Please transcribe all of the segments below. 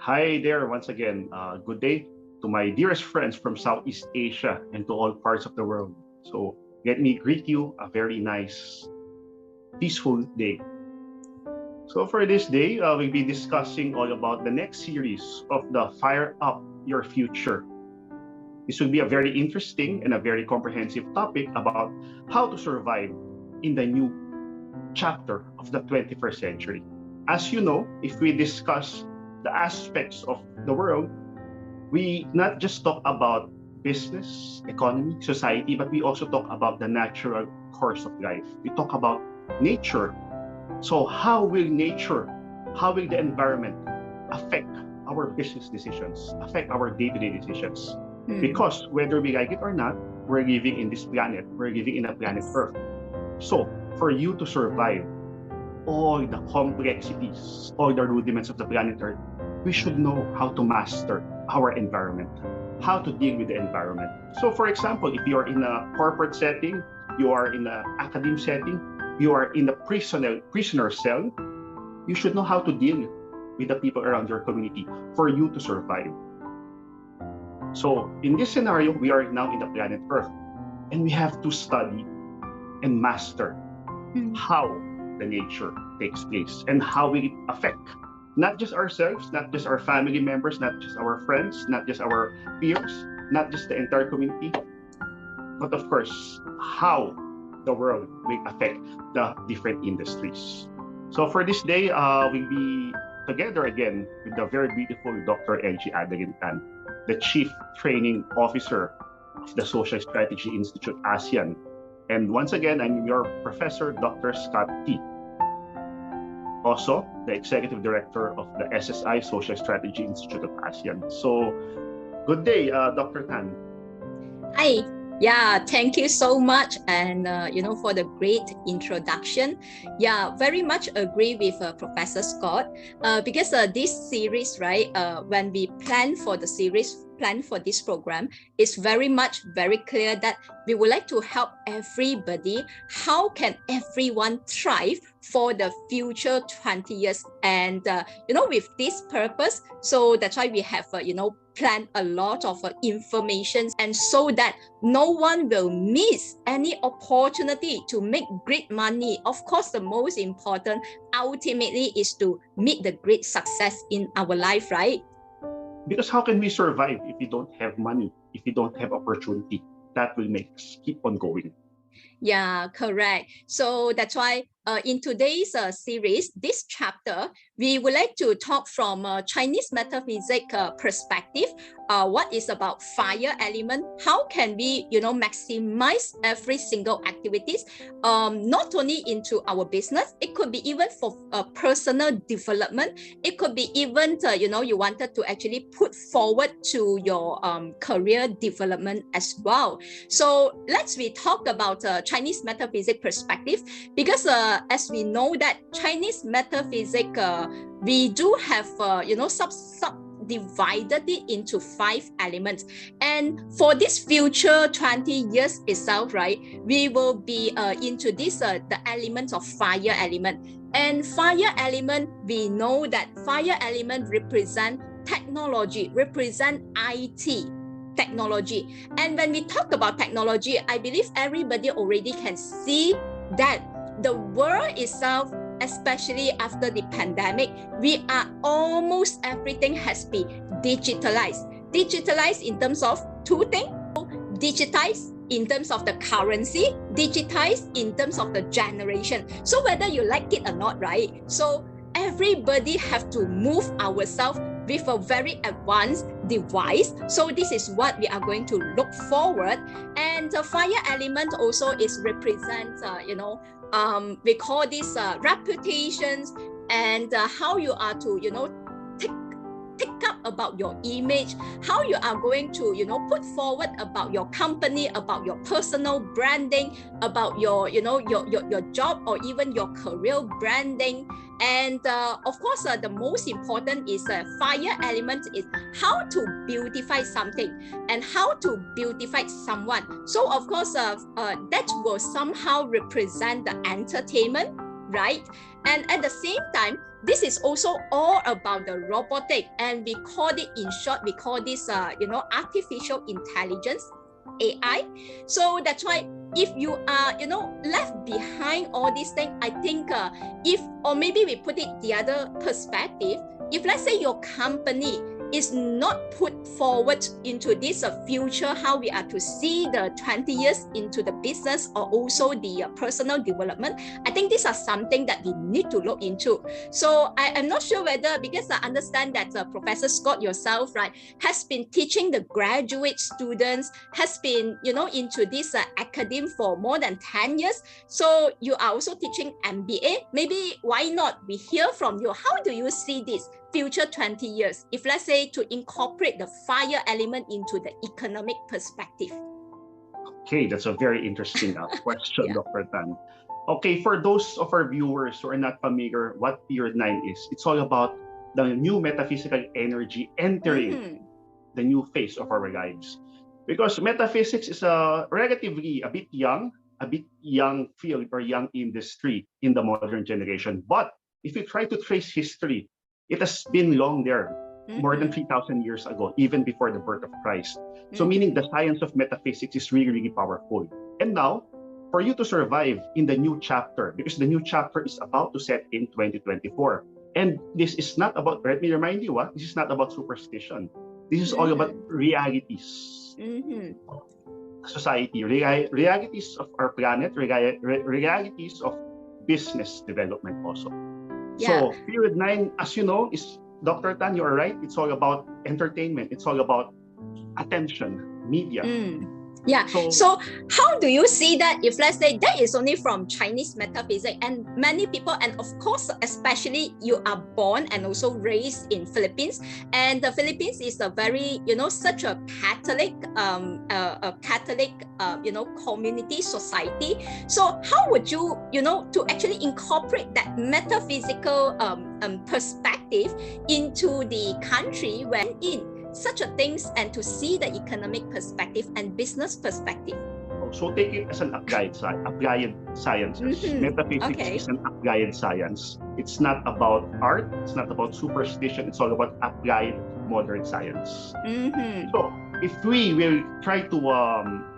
Hi there once again. Good day to my dearest friends from Southeast Asia and to all parts of the world. So let me greet you a very nice, peaceful day. So for this day, we'll be discussing all about the next series of the Fire Up Your Future. This will be a very interesting and a very comprehensive topic about how to survive in the new chapter of the 21st century. As you know, if we discuss the aspects of the world, we not just talk about business, economy, society, but we also talk about the natural course of life. We talk about nature. So how will the environment affect our business decisions, affect our day-to-day decisions? Because whether we like it or not, we're living in this planet, we're living in a planet Earth. So for you to survive all the complexities, all the rudiments of the planet Earth, we should know how to master our environment, how to deal with the environment. So for example, if you are in a corporate setting, you are in an academic setting, you are in a prisoner cell, you should know how to deal with the people around your community for you to survive. So in this scenario, we are now in the planet Earth, and we have to study and master how the nature takes place and how will it affect not just ourselves, not just our family members, not just our friends, not just our peers, not just the entire community, but of course, how the world will affect the different industries. So for this day, we'll be together again with the very beautiful Dr. Adeline, the Chief Training Officer of the Social Strategy Institute ASEAN. And once again, I'm your Professor, Dr. Scott T. Also, the Executive Director of the SSI Social Strategy Institute of ASEAN. So, good day, Dr. Tan. Hi. Yeah, thank you so much, and for the great introduction. Yeah, very much agree with Professor Scott, because this series, right? When we plan for the series, plan for this program, it's very clear that we would like to help everybody. How can everyone thrive for the future 20 years? And with this purpose, so that's why we have plan a lot of information, and so that no one will miss any opportunity to make great money. Of course, the most important ultimately is to meet the great success in our life, right? Because how can we survive if we don't have money, if we don't have opportunity? That will make us keep on going. Yeah, correct. So that's why in today's series, this chapter, we would like to talk from a Chinese metaphysics perspective. What is about fire element? How can we, maximize every single activities? Not only into our business, it could be even for personal development. It could be even, you wanted to actually put forward to your career development as well. So let's talk about Chinese metaphysics perspective, because as we know that Chinese metaphysics, we do have subdivided it into 5 elements. And for this future 20 years itself, right, we will be into this the elements of fire element. And fire element, we know that fire element represent technology, represent IT technology. And when we talk about technology, I believe everybody already can see that the world itself, especially after the pandemic, we are almost everything has been digitalized. Digitalized in terms of 2 things. Digitized in terms of the currency, digitized in terms of the generation. So whether you like it or not, right? So everybody have to move ourselves with a very advanced device. So this is what we are going to look forward. And the fire element also is represent, we call this reputations, and how you are to, take up about your image, how you are going to, put forward about your company, about your personal branding, about your, your job, or even your career branding. And of course, the most important is fire element is how to beautify something and how to beautify someone. So of course, that will somehow represent the entertainment, right? And at the same time, this is also all about the robotic, and we call it, in short, we call this, artificial intelligence, AI. So that's why if you are, left behind all these things, I think or maybe we put it the other perspective, if let's say your company is not put forward into this future, how we are to see the 20 years into the business or also the personal development, I think these are something that we need to look into. So I'm not sure whether, because I understand that Professor Scott yourself, right, has been teaching the graduate students, has been, into this academe for more than 10 years. So you are also teaching MBA. Maybe why not we hear from you? How do you see this future 20 years, if let's say to incorporate the fire element into the economic perspective? Okay, that's a very interesting question, Yeah. Dr. Tan. Okay, for those of our viewers who are not familiar what period 9 is, it's all about the new metaphysical energy entering the new phase of our lives. Because metaphysics is relatively a bit young field or young industry in the modern generation. But if you try to trace history, it has been long there, more than 3,000 years ago, even before the birth of Christ. So meaning the science of metaphysics is really, really powerful. And now, for you to survive in the new chapter, because the new chapter is about to set in 2024. And this is not about, let me remind you, this is not about superstition. This is all about realities. Society, realities of our planet, realities of business development also. Yeah. So period 9, as you know, is, Dr. Tan, you are right. It's all about entertainment. It's all about attention, media. Yeah. So how do you see that, if let's say that is only from Chinese metaphysics, and many people, and of course, especially you are born and also raised in Philippines, and the Philippines is a very, such a Catholic, community society. So how would you, to actually incorporate that metaphysical perspective into the country when in such a things, and to see the economic perspective and business perspective? So take it as an applied sciences. Metaphysics is an applied science. It's not about art. It's not about superstition. It's all about applied modern science. So if we will try to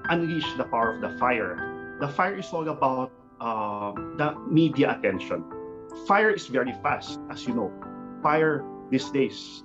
unleash the power of the fire is all about the media attention. Fire is very fast, as you know. Fire these days,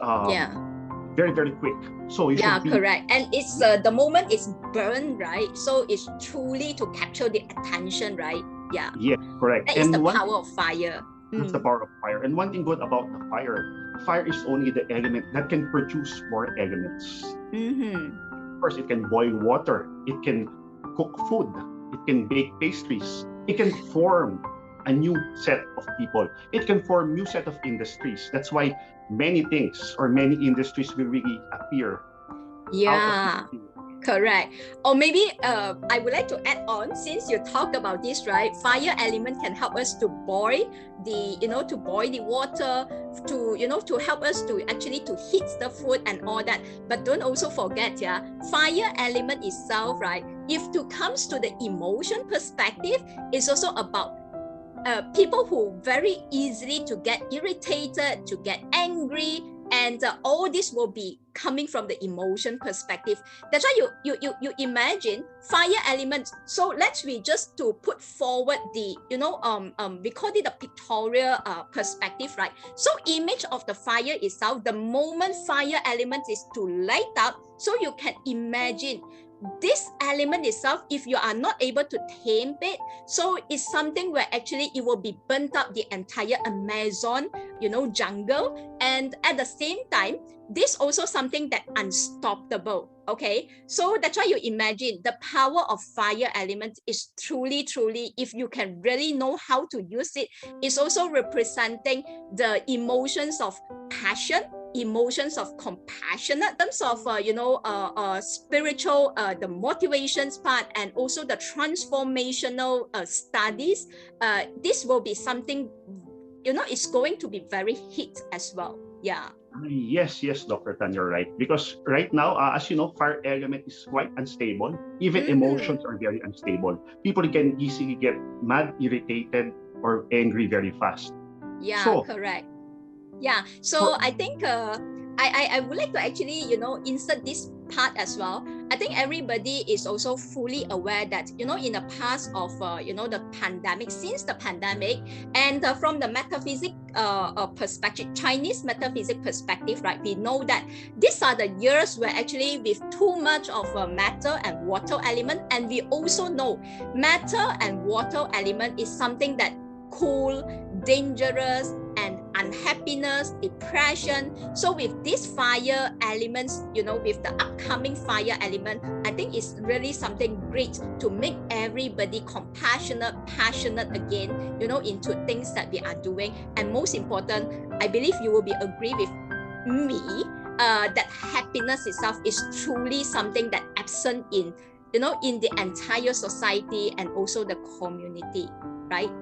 very, very quick. So you should be, correct. And it's the moment it's burned, right? So it's truly to capture the attention, right? Yeah. Yeah, correct. That is the power of fire. That's the power of fire. And one thing good about the fire is only the element that can produce more elements. Of course, it can boil water. It can cook food. It can bake pastries. It can form a new set of people. It can form new set of industries. That's why many things or many industries will really appear. Yeah, correct. Or maybe I would like to add on, since you talked about this, right? Fire element can help us to boil the, to boil the water, to, to help us to actually to heat the food and all that. But don't also forget, fire element itself, right? If it comes to the emotion perspective, it's also about people who very easily to get irritated, to get angry, and all this will be coming from the emotion perspective. That's why you imagine fire element. So we just to put forward the, we call it the pictorial perspective, right? So image of the fire itself, the moment fire element is to light up, so you can imagine this element itself, if you are not able to tame it, so it's something where actually it will be burnt up the entire Amazon, jungle. And at the same time, this also something that unstoppable. Okay, so that's why you imagine the power of fire element is truly, if you can really know how to use it, it's also representing the emotions of passion, emotions of compassion, in terms of spiritual, the motivations part, and also the transformational studies. This will be something, it's going to be very hit as well. Yeah. Yes, Dr. Tan, you're right. Because right now, as you know, fire element is quite unstable. Even emotions are very unstable. People can easily get mad, irritated, or angry very fast. Yeah, correct. Yeah, so I think I would like to actually, insert this part as well. I think everybody is also fully aware that, in the past of, the pandemic, since the pandemic, and from the metaphysics perspective, Chinese metaphysics perspective, right, we know that these are the years where actually with too much of matter and water element, and we also know matter and water element is something that cool, dangerous, and unhappiness, depression. So with these fire elements, with the upcoming fire element, I think it's really something great to make everybody compassionate, passionate again, into things that we are doing. And most important, I believe you will be agree with me that happiness itself is truly something that absent in, in the entire society and also the community, right?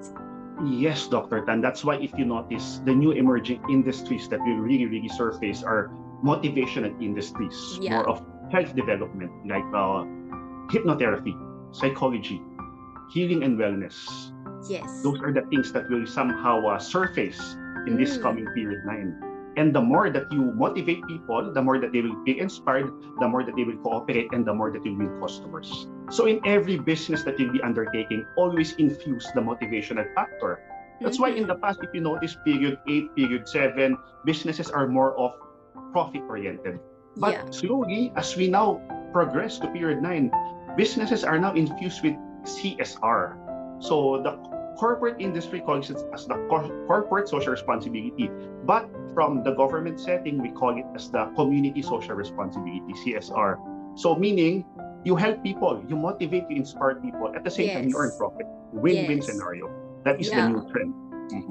Yes, Dr. Tan. That's why if you notice, the new emerging industries that will really, really surface are motivational industries, more of health development, like hypnotherapy, psychology, healing and wellness. Yes. Those are the things that will somehow surface in this coming period 9. And the more that you motivate people, the more that they will be inspired, the more that they will cooperate, and the more that you will win customers. So in every business that you'll be undertaking, always infuse the motivational factor. That's why in the past, if you notice period 8, period 7, businesses are more of profit-oriented. But slowly, as we now progress to period 9, businesses are now infused with CSR. So the corporate industry calls it as the corporate social responsibility. But from the government setting, we call it as the community social responsibility, CSR. So meaning, you help people, you motivate, you inspire people. At the same time, you earn profit. Win-win scenario. That is the new trend.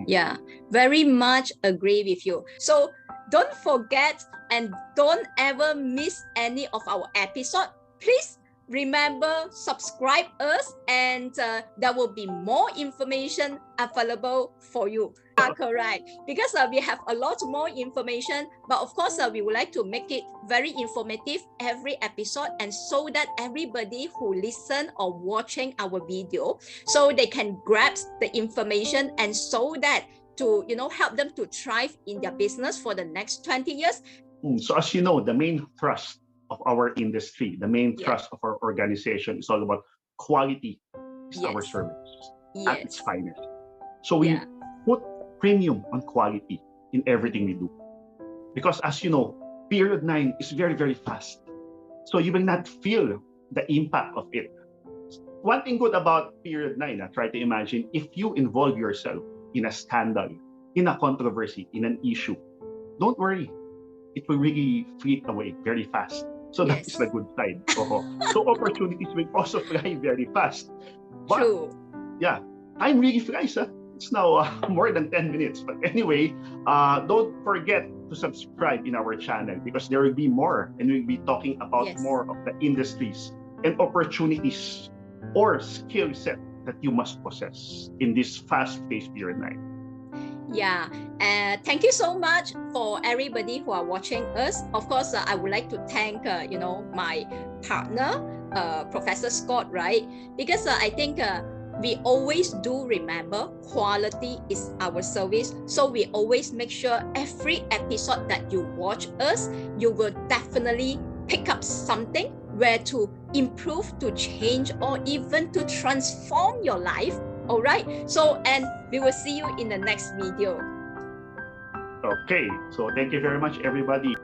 Yeah, very much agree with you. So don't forget and don't ever miss any of our episode. Please remember, subscribe us, and there will be more information available for you. Correct, because we have a lot more information, but of course we would like to make it very informative every episode, and so that everybody who listen or watching our video, so they can grasp the information, and so that to help them to thrive in their business for the next 20 years. So as you know, the main thrust of our industry, the main thrust of our organization is all about quality is our service at its finest. So we put premium on quality in everything we do. Because as you know, period 9 is very, very fast. So you will not feel the impact of it. One thing good about period 9, try to imagine if you involve yourself in a scandal, in a controversy, in an issue, don't worry. It will really flee away very fast. So that is the good side. So opportunities will also fly very fast. But, true. Yeah, time really flies. It's now more than 10 minutes. But anyway, don't forget to subscribe in our channel because there will be more, and we'll be talking about more of the industries and opportunities or skill set that you must possess in this fast-paced period 9. Yeah, thank you so much for everybody who are watching us. Of course, I would like to thank my partner, Professor Scott, right? Because I think we always do remember quality is our service. So we always make sure every episode that you watch us, you will definitely pick up something where to improve, to change, or even to transform your life. All right. So, and we will see you in the next video. Okay. So thank you very much, everybody.